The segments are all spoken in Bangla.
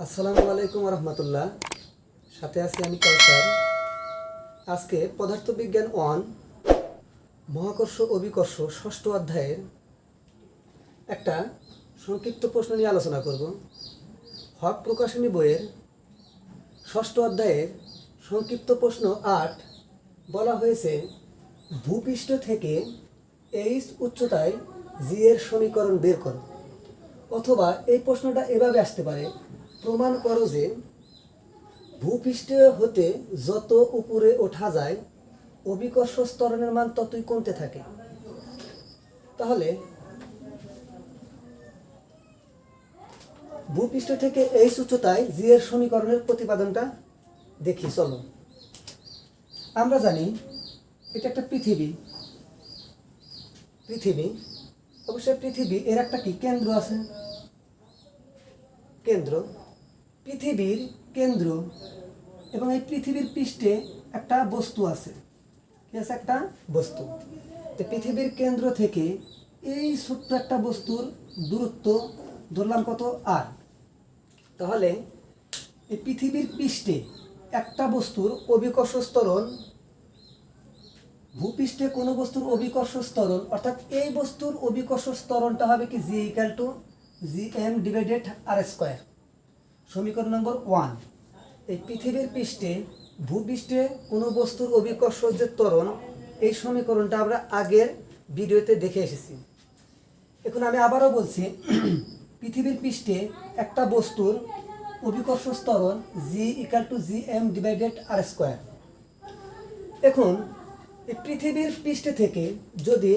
আসসালামু আলাইকুম রহমতুল্লাহ। সাথে আছি আমি কাউসার। আজকে পদার্থবিজ্ঞান 1 মহাকর্ষ অভিকর্ষ ষষ্ঠ অধ্যায়ের একটা সংক্ষিপ্ত প্রশ্ন নিয়ে আলোচনা করব। হক প্রকাশনী বইয়ের ষষ্ঠ অধ্যায়ের সংক্ষিপ্ত প্রশ্ন 8 বলা হয়েছে, ভূপৃষ্ঠ থেকে এইচ উচ্চতায় জি এর সমীকরণ বের করো। অথবা এই প্রশ্নটা এভাবে আসতে পারে, প্রমাণ করো যে ভূপৃষ্ঠ হতে যত উপরে ওঠা যায় অভিকর্ষ ত্বরণের মান ততই কমতে থাকে। তাহলে ভূপৃষ্ঠ থেকে এইচ উচ্চতায় জি এর সমীকরণের প্রতিপাদনটা দেখি। চলো, আমরা জানি এটা একটা পৃথিবী। অবশ্যই পৃথিবী এর একটা কি কেন্দ্র আছে, কেন্দ্র, পৃথিবীর কেন্দ্র, এবং এই পৃথিবীর পৃষ্ঠে একটা বস্তু আছে। কি আছে? একটা বস্তু। তো পৃথিবীর কেন্দ্র থেকে এই ছোট্ট একটা বস্তুর দূরত্ব ধরলাম কত? আর। তাহলে এই পৃথিবীর পৃষ্ঠে একটা বস্তুর অভিকর্ষ ত্বরণ, ভূপৃষ্ঠে কোনো বস্তুর অভিকর্ষ ত্বরণ, অর্থাৎ এই বস্তুর অভিকর্ষ ত্বরণটা হবে কি g equal to G M divided R square. সমীকরণ নম্বর 1। এই পৃথিবীর পৃষ্ঠে, ভূপৃষ্ঠে কোনো বস্তুর অভিকর্ষ যে ত্বরণ, এই সমীকরণটা আমরা আগের ভিডিওতে দেখে এসেছি। এখন আমি আবারও বলছি, পৃথিবীর পৃষ্ঠে একটা বস্তুর অভিকর্ষ ত্বরণ g equal to G M divided R square. এখন এই পৃথিবীর পৃষ্ঠে থেকে যদি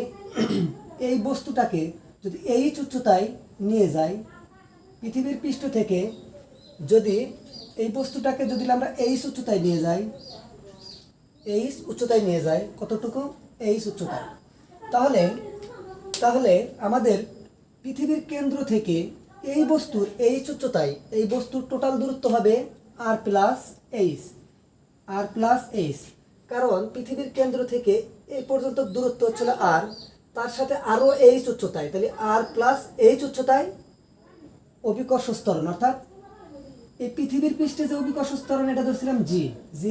এই বস্তুটাকে যদি এইচ উচ্চতায় নিয়ে যাই, পৃথিবীর পৃষ্ঠ থেকে যদি এই বস্তুটাকে যদি আমরা এইচ উচ্চতায় নিয়ে যাই, কতটুকু? এইচ উচ্চতায়। তাহলে আমাদের পৃথিবীর কেন্দ্র থেকে এই বস্তুর এইচ উচ্চতায় এই বস্তুর টোটাল দূরত্ব হবে আর প্লাস এইচ। কারণ পৃথিবীর কেন্দ্র থেকে এই পর্যন্ত দূরত্ব হচ্ছিল আর, তার সাথে আরও এইচ উচ্চতায়, তাহলে আর প্লাস এইচ উচ্চতায় অভিকর্ষ ত্বরণ, অর্থাৎ এই পৃথিবীর পৃষ্ঠে যে অভিকর্ষ ত্বরণ এটা ধরছিলাম g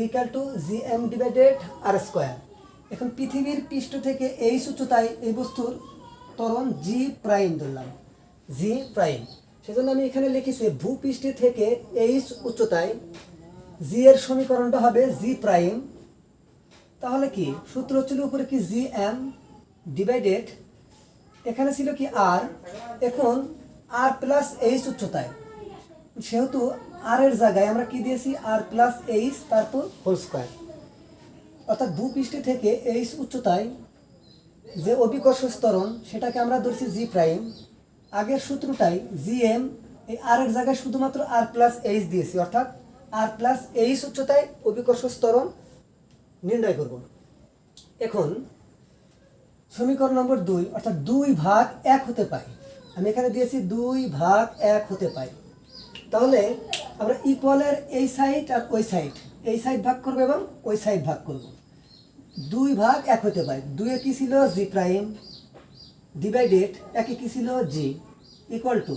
equal to G M divided R square. এখন পৃথিবীর পৃষ্ঠ থেকে এইচ উচ্চতায় এই বস্তুর ত্বরণ জি প্রাইম ধরলাম, জি প্রাইম। সেজন্য আমি এখানে লিখেছি ভূপৃষ্ঠ থেকে এইচ উচ্চতায় জি এর সমীকরণটা হবে জি প্রাইম। তাহলে কি সূত্র ছিল উপরে কি জি এম ডিভাইডেড, এখানে ছিল কি আর, এখন আর প্লাস এইচ উচ্চতায়, সেহেতু আর এর জায়গায় আমরা কি দিয়েছি? আর প্লাস এইচ, তারপর হোল স্কোয়ার। অর্থাৎ ভূপৃষ্ঠ থেকে এইচ উচ্চতায় যে অভিকর্ষ ত্বরণ সেটাকে আমরা ধরছি জি প্রাইম। আগের সূত্রটাই জি এম, এই আর এর জায়গায় শুধুমাত্র আর প্লাস এইচ দিয়েছি, অর্থাৎ আর প্লাস এইচ উচ্চতায় অভিকর্ষ ত্বরণ নির্ণয় করব। এখন সমীকরণ নম্বর 2, অর্থাৎ 2/1 হতে পাই, আমি এখানে দিয়েছি 2/1 হতে পাই। তাহলে আমরা ইকুয়ালের এই সাইড আর ওই সাইড, এই সাইড ভাগ করবো এবং ওই সাইড ভাগ করব। 2/1 হতে পাই। 2 কি ছিল? জি প্রাইম ডিভাইডেড 1 কি ছিল? জি, ইকুয়াল টু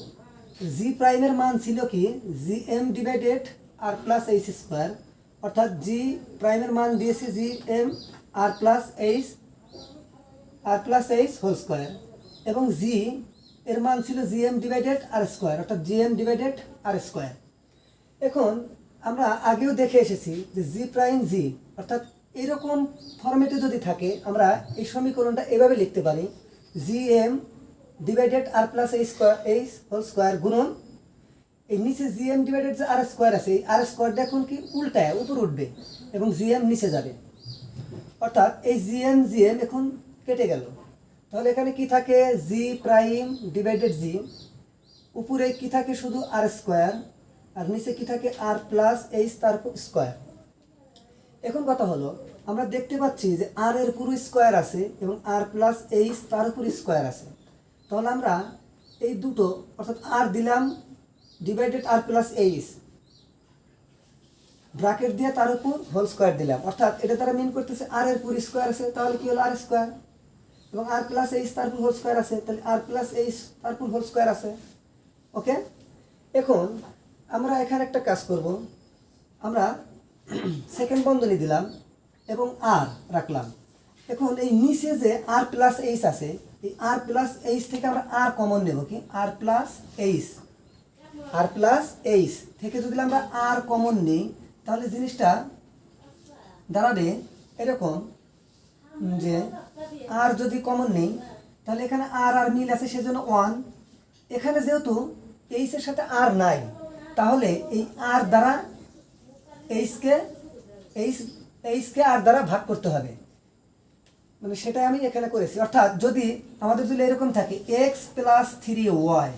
জি প্রাইমের মান ছিল কি? জি এম ডিভাইডেড আর প্লাস এইচ স্কোয়ার, অর্থাৎ জি প্রাইমের মান দিয়েছি G M R plus H whole square, এবং জি এর মান ছিল জি এম ডিভাইডেড আর স্কোয়ার, অর্থাৎ জি এম ডিভাইডেড আর স্কোয়ার। এখন আমরা আগেও দেখে এসেছি যে জি প্রাইম জি, অর্থাৎ এরকম ফরম্যাটে যদি থাকে আমরা এই সমীকরণটা এভাবে লিখতে পারি, জি এম ডিভাইডেড আর প্লাস এইচ হোল স্কোয়ার গুণন এই নিচে জি এম ডিভাইডেড যে আর স্কোয়ার আছে, এই আর স্কোয়ার দেখুন কি উল্টায় উপর উঠবে এবং জি এম নিচে যাবে, অর্থাৎ এই জি এম এখন কেটে গেল। তাহলে এখানে কি থাকে? জি প্রাইম ডিভাইডেড জি, উপরে কি থাকে? শুধু আর স্কোয়ার, আর নিচে কি থাকে? আর প্লাস এইচ তার স্কোয়ার। এখন কথা হলো, আমরা দেখতে পাচ্ছি যে আর এর পুরো স্কোয়ার আছে এবং আর প্লাস এইচ তার উপর স্কোয়ার আছে। তাহলে আমরা এই দুটো, অর্থাৎ আর দিলাম ডিভাইডেড আর প্লাস এইচ, ব্র্যাকেট দিয়ে তার উপর হোল স্কোয়ার দিলাম, অর্থাৎ এটা তারা মিন করতেছে আর এর পুরো স্কোয়ার আছে, তাহলে কি হলো? আর স্কোয়ার, এবং আর প্লাস এইচ তার উপর হোল স্কোয়ার আছে, তাহলে আর প্লাস এইচ তার উপর হোল স্কোয়ার আছে। ওকে, এখন আমরা এখানে একটা কাজ করব, আমরা সেকেন্ড বন্ধনী দিলাম এবং আর রাখলাম। এখন এই নিচে যে আর প্লাস এইচ আছে, এই আর প্লাস এইচ থেকে আমরা আর কমন নেব, কি আর প্লাস এইচ, আর প্লাস এইচ থেকে যদি আমরা আর কমন নিই তাহলে জিনিসটা দাঁড়াবে এরকম যে আর যদি কমন নেই তাহলে এখানে আর আর মিল আছে সেজন্য 1। এখানে যেহেতু এইচের সাথে আর নাই তাহলে এই আর দ্বারা এইচকে আর দ্বারা ভাগ করতে হবে, মানে সেটাই আমি এখানে করেছি। অর্থাৎ যদি আমাদের যদি এরকম থাকে x plus 3y,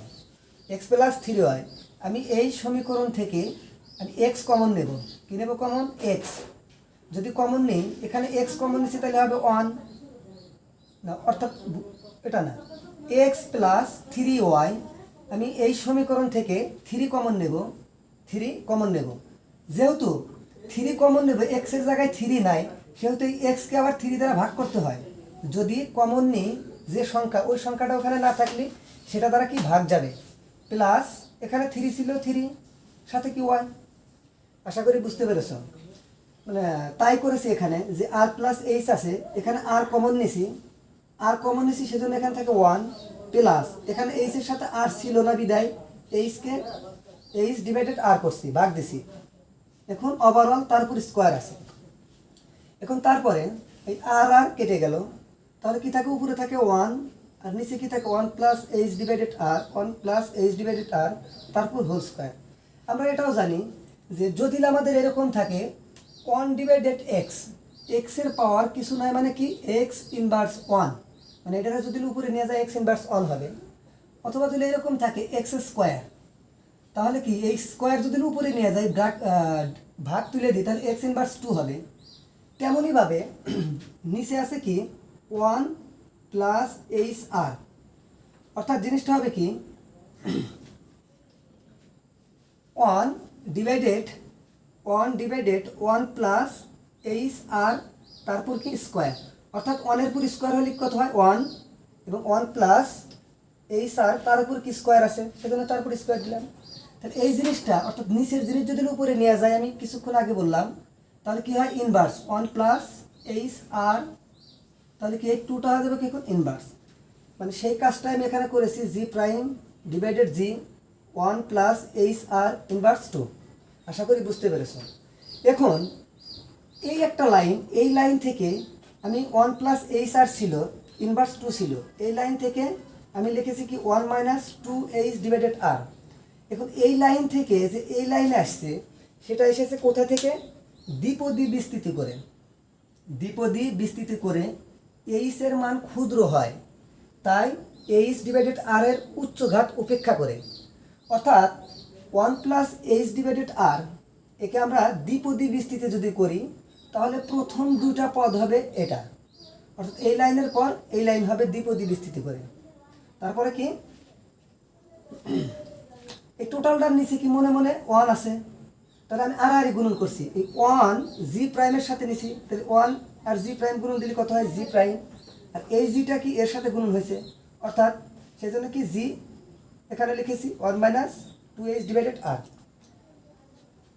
x plus 3y, আমি এই সমীকরণ থেকে আমি এক্স কমন নেব। কী নেব কমন? এক্স। যদি কমন নেই, এখানে এক্স কমন নিচ্ছি তাহলে হবে 1 না, অর্থাৎ এটা না, এক্স প্লাস 3y, আমি এই সমীকরণ থেকে 3 কমন নেব, 3 কমন নেব। যেহেতু 3 কমন নেব, এক্সের জায়গায় 3 নাই, সেহেতু এই এক্সকে আবার 3 দ্বারা ভাগ করতে হয়। যদি কমন নিই যে সংখ্যা, ওই সংখ্যাটা ওখানে না থাকলে সেটা দ্বারা কি ভাগ যাবে, প্লাস এখানে 3 ছিল, 3 সাথে কি ওয়াই। আশা করি বুঝতে পেরেছ। মানে তাই করেছি এখানে যে আর প্লাস এইচ আছে, এখানে আর কমন নিছি, আর কমন নিছি সেজন্য এখানে থাকে 1 প্লাস এখানে এইচের সাথে আর ছিল না বিদায় এইচকে এইচ ডিভাইডেড আর করছি, ভাগ দিছি। এখন ওভারঅল তার উপর স্কোয়ার আছে। এখন তারপরে এই আর আর কেটে গেল, তাহলে কি থাকে? উপরে থাকে 1 আর নিচে কি থাকে? 1 প্লাস এইচ ডিভাইডেড আর, 1 প্লাস এইচ ডিভাইডেড আর, তারপর হোল স্কোয়ার। আমরা এটাও জানি যে যদি আমাদের এরকম থাকে 1 ডিভাইডেড এক্স, এক্সের পাওয়ার কিছু নয়, মানে কি এক্স ইনভার্স 1, মানে এটা যদি উপরে নিয়ে যায় এক্স ইনভার্স 1 হবে। অথবা যদি এরকম থাকে এক্স স্কোয়ার, তাহলে কি এই স্কোয়ার যদি উপরে নিয়ে যায় ভাগ তুলে দিই তাহলে এক্স ইনভার্স 2 হবে। তেমনইভাবে নিচে আছে কি 1 প্লাস এইচ আর, অর্থাৎ জিনিসটা হবে কি 1 ডিভাইডেড 1 প্লাস এইচ আর, তারপর কি স্কোয়ার, অর্থাৎ 1 এর উপর স্কোয়ার হলে কত হয় 1, এবং 1 প্লাস এইচ আর তার উপর কি স্কোয়ার আছে সেজন্য তার উপর স্কোয়ার দিলাম। তাহলে এই জিনিসটা, অর্থাৎ নিচের জিনিস যদি উপরে নিয়ে যায়, আমি কিছুক্ষণ আগে বললাম, তাহলে কি হয় ইনভার্স 1 প্লাস এইচ আর, তাহলে কি এই 2টা হয়ে যাবে কি এখন ইনভার্স। মানে সেই কাজটা আমি এখানে করেছি, জি প্রাইম ডিভাইডেড জি 1 প্লাস এইচ আর ইনভার্স 2। আশা করি বুঝতে পেরেছ। এখন এই একটা লাইন, এই লাইন থেকে আমি 1 প্লাস এইচ আর ছিল, ইনভার্স 2 ছিল, এই লাইন থেকে আমি লিখেছি কি 1 মাইনাস 2 এইচ ডিভাইডেড আর। এখন এই লাইন থেকে যে এই লাইনে আসছে সেটা এসেছে কোথা থেকে? দ্বিপদী বিস্তৃতি করে, দ্বিপদী বিস্তৃতি করে এইচ এর মান ক্ষুদ্র হয়, তাই এইচ ডিভাইডেড আর এর উচ্চঘাত উপেক্ষা করে। অর্থাৎ 1 প্লাস এইচ ডিভাইডেড আর, একে আমরা দ্বিপদী বিস্তৃতি যদি করি তাহলে প্রথম দুটা পদ হবে এটা, অর্থাৎ এই লাইনের পর এই লাইন হবে দ্বিপদী বিস্তৃতি করে। তারপরে কি এই টোটালটার নিচে কি মনে মনে 1 আছে, তাহলে আমি আর গুণন করছি, এই 1 জি প্রাইমের সাথে নিছি, তাহলে 1 আর জি প্রাইম গুণন দিলে কত হয়? জি প্রাইম। আর এই জিটা কি এর সাথে গুণন হয়েছে, অর্থাৎ সেই জন্য কি জি এখানে লিখেছি 1 মাইনাস 2 এইচ ডিভাইডেড আর।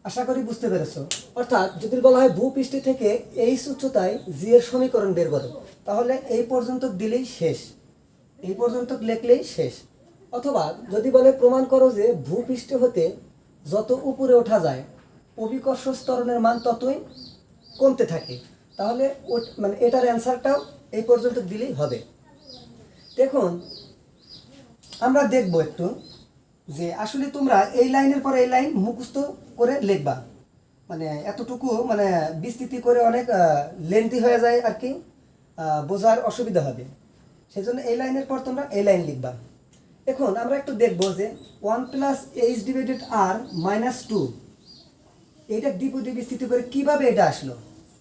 আশা করি বুঝতে পেরেছ। অর্থাৎ যদি বলা হয় ভূপৃষ্ঠ থেকে এইচ উচ্চতায় জি এর সমীকরণ বের করো, তাহলে এই পর্যন্ত দিলেই শেষ, এই পর্যন্ত লিখলেই শেষ। অথবা যদি বলে প্রমাণ করো যে ভূপৃষ্ঠ হতে যত উপরে ওঠা যায় অভিকর্ষ ত্বরণের মান ততই কমতে থাকে, তাহলে মানে এটার অ্যান্সারটাও এই পর্যন্ত দিলেই হবে। দেখুন আমরা দেখব একটু যে আসলে তোমরা এই লাইনের পর এই লাইন মুখস্থ করে লিখবা, মানে এতটুকু মানে বিস্তৃতি করে অনেক লেন্থি হয়ে যায় আর কি, বোঝার অসুবিধা হবে, সেজন্য এই লাইনের পর তোমরা এই লাইন লিখবা। এখন আমরা একটু দেখব যে 1 প্লাস এইচ ডিভাইডেড আর মাইনাস 2, এইটা দ্বিপদী বিস্তৃতি করে কিভাবে এটা আসলো,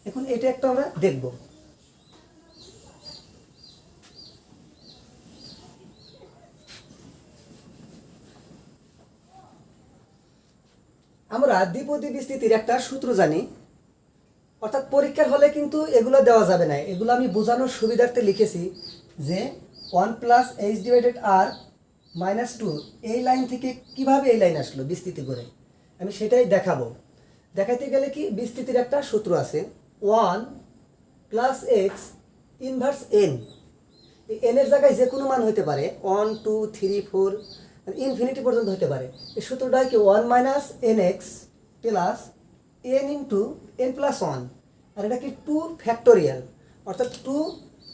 এখন এটা একটু আমরা দেখব। আমরা দ্বিপদী বিস্তৃতির একটা সূত্র জানি, অর্থাৎ পরীক্ষার হলে কিন্তু এগুলো দেওয়া যাবে না, এগুলো আমি বোঝানোর সুবিধার্থে লিখেছি যে 1 প্লাস এইচ ডিভাইডেড আর মাইনাস 2, এই লাইন থেকে কিভাবে এই লাইন আসলো বিস্তৃতি করে। আমি সেটাই দেখাবো। দেখাইতে গেলে কি বিস্তৃতির একটা সূত্র আছে, 1 প্লাস এক্স ইনভার্স এন। এই এনের জায়গায় যে কোনো মান হতে পারে, 1 2 3 4 মানে ইনফিনিটি পর্যন্ত হতে পারে। এই সূত্রটা কি 1 minus N x plus N into N plus 1, আর এটা কি 2 ফ্যাক্টোরিয়াল, অর্থাৎ 2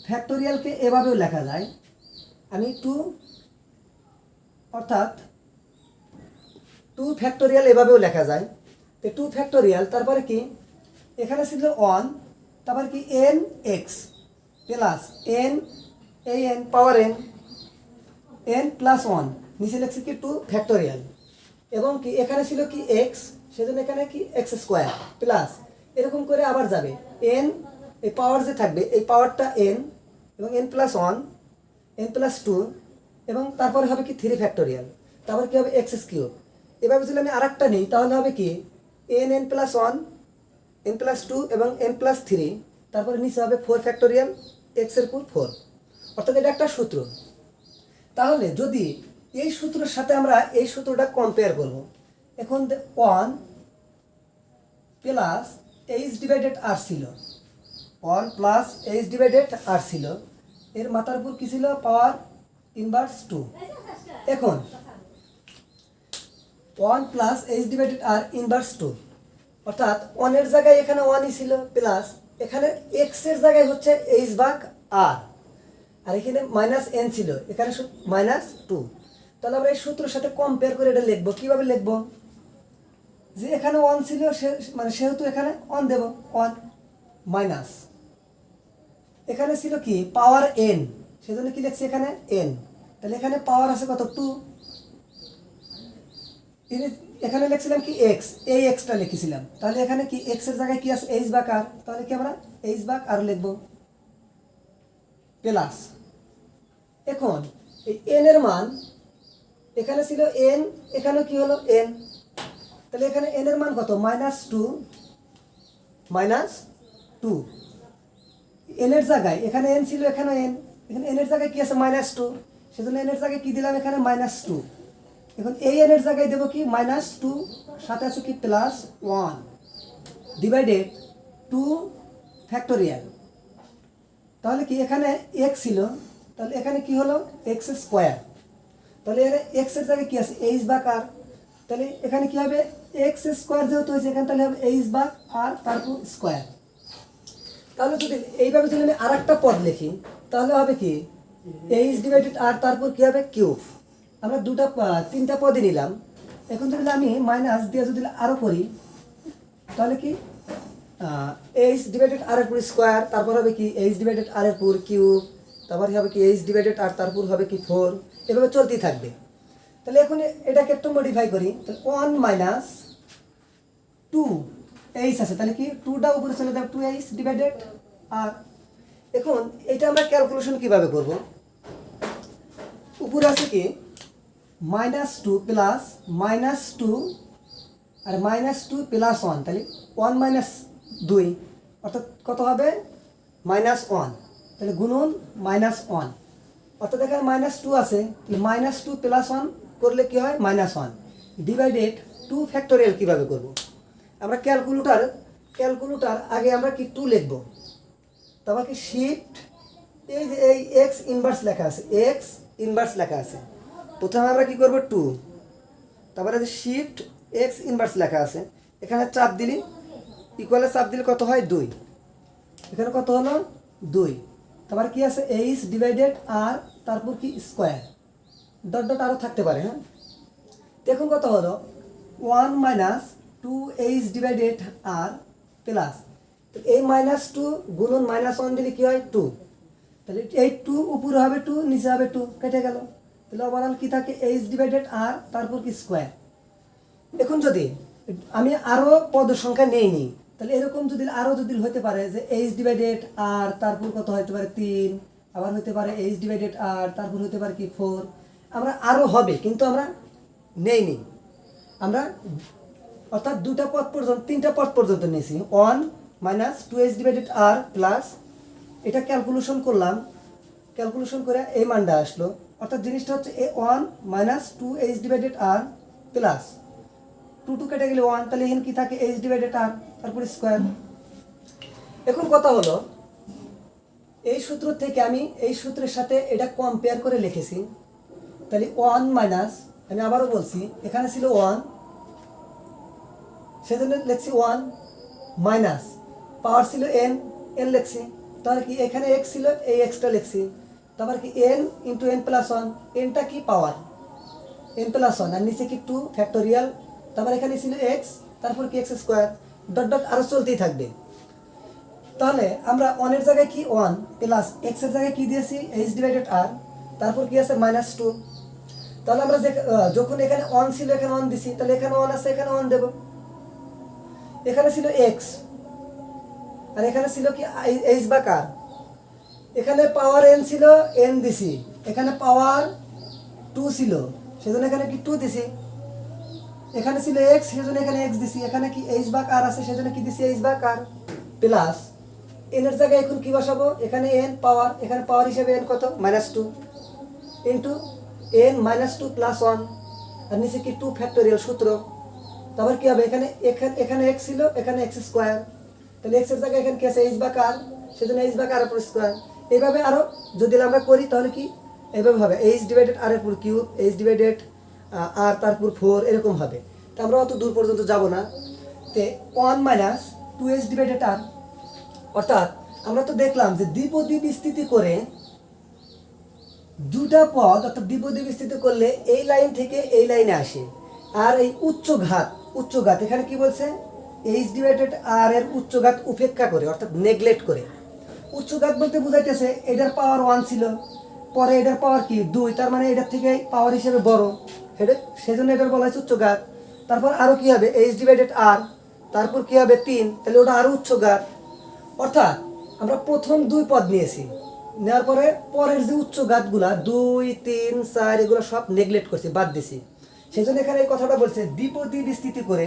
ফ্যাক্টোরিয়ালকে এভাবেও লেখা যায়। আমি 2 অর্থাৎ 2 ফ্যাক্টোরিয়াল এভাবেও লেখা যায়। তো 2 ফ্যাক্টোরিয়াল তারপরে কি এখানে ছিল 1, তারপর কি এন এক্স প্লাস এন এই এন পাওয়ার এন এন প্লাস 1, নিচে লিখছি কি 2 ফ্যাক্টোরিয়াল, এবং কি এখানে ছিল কি এক্স, সেজন্য এখানে কি এক্স স্কোয়ার প্লাস এরকম করে আবার যাবে এন, এই পাওয়ার যে থাকবে এই পাওয়ারটা এন এবং এন প্লাস 1 এন প্লাস 2, এবং তারপরে হবে কি 3 ফ্যাক্টোরিয়াল, তারপর কি হবে এক্স কিউব। এভাবে যদি আমি আরেকটা নিই তাহলে হবে কি N N plus 1 N plus 2 এবং এন প্লাস 3, তারপরে নিচে হবে 4 ফ্যাক্টোরিয়াল এক্সের উপর 4, অর্থাৎ এটা একটা সূত্র। তাহলে যদি এই সূত্রের সাথে আমরা এই সূত্রটা কম্পেয়ার করব, এখন 1 প্লাস এইচ ডিভাইডেড আর ছিল, 1 প্লাস এইচ ডিভাইডেড আর ছিল, এর মাথার উপর কি ছিল পাওয়ার ইনভার্স 2। এখন 1 প্লাস এইচ ডিভাইডেড আর ইনভার্স 2, অর্থাৎ 1 এর জায়গায় এখানে 1ই ছিল প্লাস এখানে এক্স এর জায়গায় হচ্ছে এইচ ভাগ আর, আর এখানে মাইনাস এন ছিল, এখানে মাইনাস 2। তাহলে আমরা এই সূত্রের সাথে কম্পেয়ার করে এটা লিখবো। কীভাবে লিখবো, যে এখানে 1 ছিল সে মানে সেহেতু এখানে 1 দেব, 1 মাইনাস এখানে ছিল কি পাওয়ার এন, সেজন্য কি লিখছি এখানে এন, তাহলে এখানে পাওয়ার আছে কত 2, এখানে লিখছিলাম কি এক্স, এই এক্সটা লিখেছিলাম, তাহলে এখানে কি এক্স এর জায়গায় কি আছে এইচ ভাগ আর, তাহলে কি আমরা এইচ ভাগ আর লিখবো প্লাস। এখন এই এন এর মান এখানে ছিল এন, এখানেও কি হলো এন, তাহলে এখানে এন এর মান কত মাইনাস 2 এন এর জায়গায় এখানে এন ছিল, এখানে এন, এখানে এন এর জায়গায় কি আছে মাইনাস 2, সেজন্য এন এর জায়গায় কি দিলাম এখানে মাইনাস 2। এখন এই এন এর জায়গায় দেবো কি মাইনাস 2, সাথে আছে কি প্লাস 1 ডিভাইডেড 2 ফ্যাক্টোরিয়াল, তাহলে কি এখানে এক্স ছিল, তাহলে এখানে কি হলো এক্স স্কোয়ার, তাহলে এখানে এক্স এর জায়গায় কি আছে এইচ ভাগ আর, তাহলে এখানে কি হবে এক্স স্কোয়ার যেহেতু হয়েছে এখানে, তাহলে হবে এইচ ভাগ আর তারপর স্কোয়ার। তাহলে যদি এইভাবে যদি আমি আর একটা পদ লিখি তাহলে হবে কি এইচ ডিভাইডেড আর তারপর কি হবে কিউব। আমরা তিনটা পদই নিলাম। এখন যদি আমি মাইনাস দিয়ে যদি আরও করি তাহলে কি এইচ ডিভাইডেড আর এর পুর স্কোয়ার, তারপর হবে কি এইচ ডিভাইডেড আর এর পুর কিউব, তারপর হবে কি এইচ ডিভাইডেড আর তারপর হবে কি 4, এভাবে চলতেই থাকবে। তাহলে এখন এটাকে একটু মডিফাই করি, তাহলে 1 মাইনাস 2 এইচ আছে, তাহলে কি 2টা উপরে চলে যাবে 2h ডিভাইডেড আর। এখন এটা আমরা ক্যালকুলেশন কিভাবে করব, উপরে আছে কি মাইনাস 2 প্লাস মাইনাস 2 আর মাইনাস 2 প্লাস 1, তাহলে 1 মাইনাস 2 অর্থাৎ কত হবে মাইনাস 1, তাহলে গুণন মাইনাস 1, অর্থাৎ এখানে মাইনাস 2 আছে, মাইনাস 2 প্লাস 1 করলে কি হয় মাইনাস 1 ডিভাইডেড 2 ফ্যাক্টোরিয়াল কীভাবে করব, আমরা ক্যালকুলেটর আগে আমরা কি 2 লিখব, তারপর কি শিফট এই যে এই এক্স ইনভার্স লেখা আছে, এক্স ইনভার্স লেখা আছে, প্রথমে আমরা কি করব 2, তারপরে যে শিফট এক্স ইনভার্স লেখা আছে, এখানে চাপ দিলি ইকুয়ালে চাপ দিলে কত হয় 2, এখানে কত হলো 2, তারপর কি আছে এইচ ডিভাইডেড আর তারপর কি স্কোয়ার, ডট ডট আরও থাকতে পারে। হ্যাঁ, দেখুন কত হলো 1 মাইনাস 2h ডিভাইডেড আর প্লাস এই মাইনাস 2 গুণন মাইনাস 1 দিলে কি হয় 2, তাহলে এই 2 উপরে হবে 2 নিচে হবে 2, কেটে গেল, তাহলে ওভারঅল কি থাকে h ডিভাইডেড আর তারপর কি স্কোয়ার। এখন যদি আমি আরও পদ সংখ্যা নেইনি তাহলে এরকম যদি আরও যদি হতে পারে যে h ডিভাইডেড আর তারপর কত হতে পারে 3, আবার হতে পারে h ডিভাইডেড আর তারপর হতে পারে কি 4, আমরা আরও হবে কিন্তু আমরা নেইনি, আমরা অর্থাৎ 2টা পদ পর্যন্ত 3টা পদ পর্যন্ত নিয়েছি। 1 মাইনাস 2h ডিভাইডেড আর প্লাস এটা ক্যালকুলেশন করলাম, ক্যালকুলেশন করে এই মানটা আসলো, অর্থাৎ জিনিসটা হচ্ছে 1 মাইনাস 2h ডিভাইডেড আর প্লাস টু টু কেটে গেলে 1, তাহলে এখানে কি থাকে এইচ ডিভাইডেড আর, তারপর স্কোয়ার। এখন কথা হলো এই সূত্র থেকে আমি এই সূত্রের সাথে এটা কম্পেয়ার করে লিখেছি, তাহলে 1 মাইনাস, আমি আবারও বলছি এখানে ছিল 1, সেজন্য লিখছি 1 মাইনাস পাওয়ার ছিল n, n লিখছি, তাহলে কি এখানে x ছিল এই এক্সটা লিখছি, তারপর কি n ইন্টু n প্লাস 1, nটা কি পাওয়ার n প্লাস 1, আর নিচে কি 2 ফ্যাক্টোরিয়াল, তারপর এখানে ছিল x, তারপর কি x স্কোয়ার, ডট ডট আরও চলতেই থাকবে। তাহলে আমরা 1 এর জায়গায় কি 1 প্লাস x এর জায়গায় কি দিয়েছি h ডিভাইডেড r, তারপর কি আছে -2। তাহলে আমরা যখন এখানে 1 ছিল এখানে 1 দিছি, তাহলে এখানে 1 আছে এখানে 1 দেব। এখানে ছিল x আর এখানে ছিল কি h বা r, এখানে পাওয়ার n ছিল n দিছি, এখানে পাওয়ার 2 ছিল সেজন্য এখানে কি 2 দিছি, এখানে ছিল x সেজন্য এখানে x দিছি, এখানে কি h বা r আছে সেজন্য কি দিছি h বা r, প্লাস n এর জায়গায় এখন কি বসাবো, এখানে n পাওয়ার, এখানে পাওয়ার হিসেবে n কত -2 ইন্টু n -2 প্লাস 1, আর নিচে কি 2 ফ্যাক্টোরিয়াল সূত্র, তারপর কি হবে এখানে এখানে x ছিল এখানে x স্কোয়ার, তাহলে x এর জায়গায় এখানে কি আছে h বা r, সেজন্য h বা r এর পুরো স্কোয়ার। এইভাবে আরো যদি আমরা করি তাহলে কি এইভাবে হবে h ডিভাইডেড r এর পুরো কিউব, h ডিভাইডেড r তারপর 4 এরকম হবে। তো আমরা অত দূর পর্যন্ত যাব না, তে 1 মাইনাস 2h ডিভাইডেড r, অর্থাৎ আমরা তো দেখলাম যে দ্বিপদী বিস্তৃতি করে দুটা পদ, অর্থাৎ দ্বিপদী বিস্তৃতি করলে এই লাইন থেকে এই লাইনে আসে, আর এই উচ্চঘাত এখানে কি বলছে h ডিভাইডেড r এর উচ্চঘাত উপেক্ষা করে, অর্থাৎ নেগলেক্ট করে। উচ্চঘাত বলতে বুঝাইতেছে এটার পাওয়ার 1 ছিল, পরে এটার পাওয়ার কি 2, তার মানে এটার থেকে পাওয়ার হিসেবে বড়, সেজন্য এটার বলা হয়েছে উচ্চঘাত। তারপর আরও কি হবে h ডিভাইডেড r, তারপর কি হবে 3, তাহলে ওটা আরও উচ্চঘাত। অর্থাৎ আমরা প্রথম 2 পদ নিয়েছি, নেওয়ার পরে পরের যে উচ্চঘাতগুলা 2, 3, 4 এগুলো সব নেগলেক্ট করছি, বাদ দিছি। সেই জন্য এখানে এই কথাটা বলছে দ্বিপদী বিস্তৃতি করে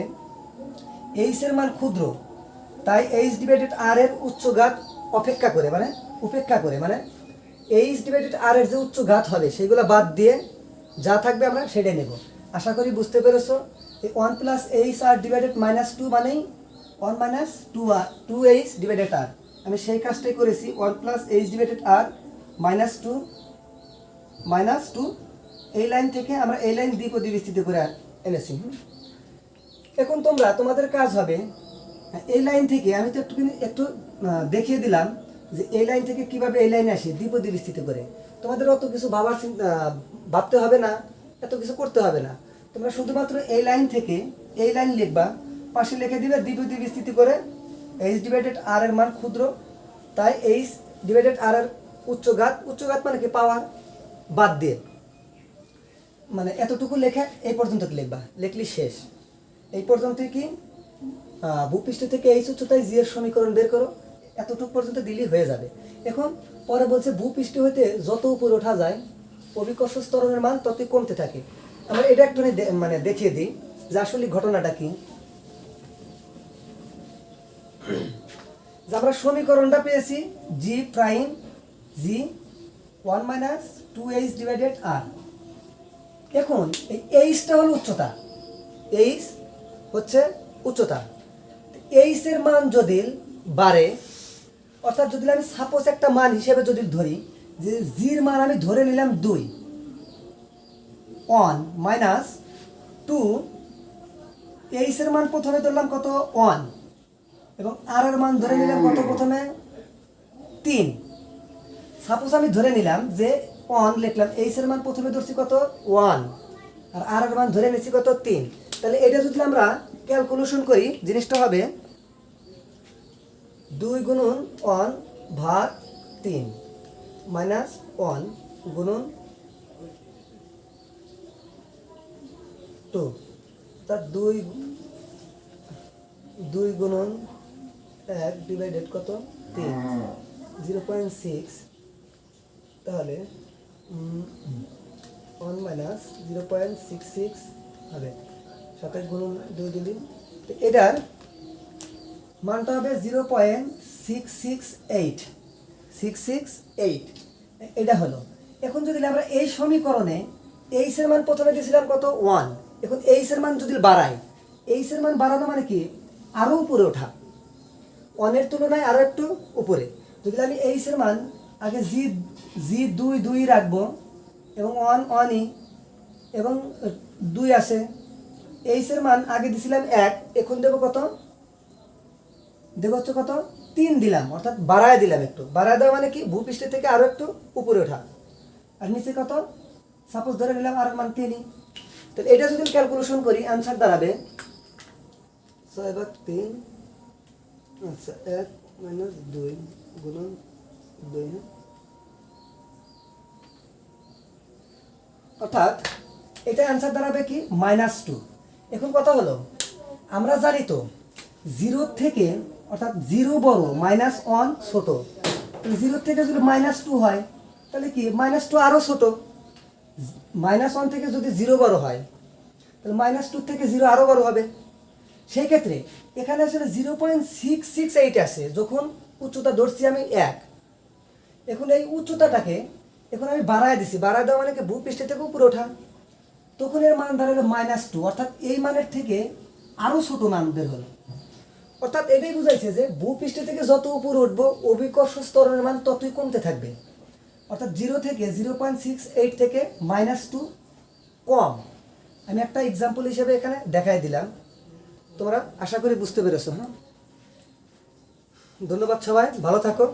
h এর মান ক্ষুদ্র, তাই h ডিভাইডেড r এর উচ্চঘাত উপেক্ষা করে মানে h ডিভাইডেড r এর যে উচ্চঘাত হবে সেগুলো বাদ দিয়ে যা থাকবে আমরা সেটাই নেব। আশা করি বুঝতে পেরেছো। এই 1 প্লাস h r ডিভাইডেড -2 মানেই 1 মাইনাস 2h ডিভাইডেড r, আমি সেই কাজটাই করেছি। 1 প্লাস h ডিভাইডেড r -2 এই লাইন থেকে আমরা এই লাইন দ্বিপদী বিস্তৃতি করে এনেছি। এখন তোমাদের কাজ হবে এই লাইন থেকে, আমি তো একটু দেখিয়ে দিলাম যে এই লাইন থেকে কিভাবে এই লাইনে আসি দ্বিপদী বিস্তৃতি করে। তোমাদের অত কিছু ভাবতে হবে না, এত কিছু করতে হবে না। তোমরা শুধুমাত্র এই লাইন থেকে এই লাইন লিখবা, পাশে লিখে দিবে দ্বিপদী বিস্তৃতি করে h ডিভাইডেড r এর মান ক্ষুদ্র, তাই h ডিভাইডেড r এর উচ্চঘাত মানে কি পাওয়ার, বাদ দিয়ে মানে এতটুকু লেখে এই পর্যন্ত লিখবা, লিখলি শেষ। এই পর্যন্তই কি ভূপৃষ্ঠ থেকে h উচ্চতায় g এর সমীকরণ বের করো, এতটুকু পর্যন্ত দিলেই হয়ে যাবে। এখন পরে বলছে ভূপৃষ্ঠ হইতে যত উপরে ওঠা যায় অভিকর্ষ ত্বরণের মান ততই কমতে থাকে। আমরা এটা একটু মানে দেখিয়ে দিই যে আসলে ঘটনাটা কি। যে আমরা সমীকরণটা পেয়েছি g prime g 1 minus 2h divided r। এখন এই hটা হলো উচ্চতা, h হচ্ছে উচ্চতা। h এর মান যদি বাড়ে, অর্থাৎ যদি আমি সাপোজ একটা মান হিসেবে যদি ধরি যে g এর মান আমি ধরে নিলাম 2, 1 মাইনাস 2, h এর মান প্রথমে ধরলাম কত 1 এবং r এর মান ধরে নিলাম কত প্রথমে 3। সাপোজ আমি ধরে নিলাম যে 1 লিখলাম, h এর মান প্রথমে ধরছি কত 1 আর r এর মান ধরে নিচ্ছি কত 3। তাহলে এটা যদি আমরা ক্যালকুলেশন করি জিনিসটা হবে 2 গুণন 1 ভাগ 3 মাইনাস 1 গুণন 2, তার 2 গুণন 1 ডিভাইডেড কত 3, 0.6। তাহলে 1 মাইনাস 0.66 হবে, 27 গুণন 2 দিন, তো এটার মানটা হবে 0.668 এটা হলো। এখন যদি আমরা এই সমীকরণে h এর মান প্রথমে দিয়েছিলাম কত 1, এখন h এর মান যদি বাড়াই, এইচ এর মান বাড়ানো মানে কি আরও উপরে ওঠা, অনের তুলনায় আরও একটু উপরে। যদি আমি এইচ এর মান আগে জি 2 রাখবো এবং অনই এবং 2 আছে, এইচ এর মান আগে দিছিলাম 1, এখন দেবো কত, দেবো হচ্ছে কত 3 দিলাম, অর্থাৎ বাড়ায় দিলাম, একটু বাড়ায় দেওয়া মানে কি ভূপৃষ্ঠের থেকে আরও একটু উপরে ওঠা। আর নিচে কত, সাপোজ ধরে নিলাম আর মান 3। তাহলে এটা যদি ক্যালকুলেশন করি অ্যান্সার দাঁড়াবে 6/3, আচ্ছা 1 - 2 গুণন 2, অর্থাৎ এটা অ্যান্সার দাঁড়াবে কি -2। এখন কথা হলো আমরা জানি তো 0 থেকে, অর্থাৎ 0 বড় -1 ছোট, তাহলে 0 থেকে যদি -2 হয় তাহলে কি -2 আরও ছোট, -1 থেকে যদি 0 বড় হয় তাহলে -2 থেকে 0 আরও বড় হবে। সেই ক্ষেত্রে এখানে আসলে 0.668 আছে, যখন উচ্চতা ধরছি আমি 1, এখন এই উচ্চতাটাকে এখন আমি বাড়ায় দিছি, বাড়ায় দেওয়া মানে কি ভূপৃষ্ঠ থেকে উপরে ওঠা, তখন এর মান দাঁড়ালো -2, অর্থাৎ এই মানের থেকে আরও ছোট মান বের হলো। অর্থাৎ এটাই বুঝাইছে যে ভূপৃষ্ঠ থেকে যত উপরে উঠবো অভিকর্ষ স্তরের মান ততই কমতে থাকবে, অর্থাৎ 0 থেকে 0.68 থেকে -2 কম। আমি একটা এক্সাম্পল হিসেবে এখানে দেখাই দিলাম, তোমরা আশা করি বুঝতে পেরেছো। হ্যাঁ, ধন্যবাদ সবাই, ভালো থাকো।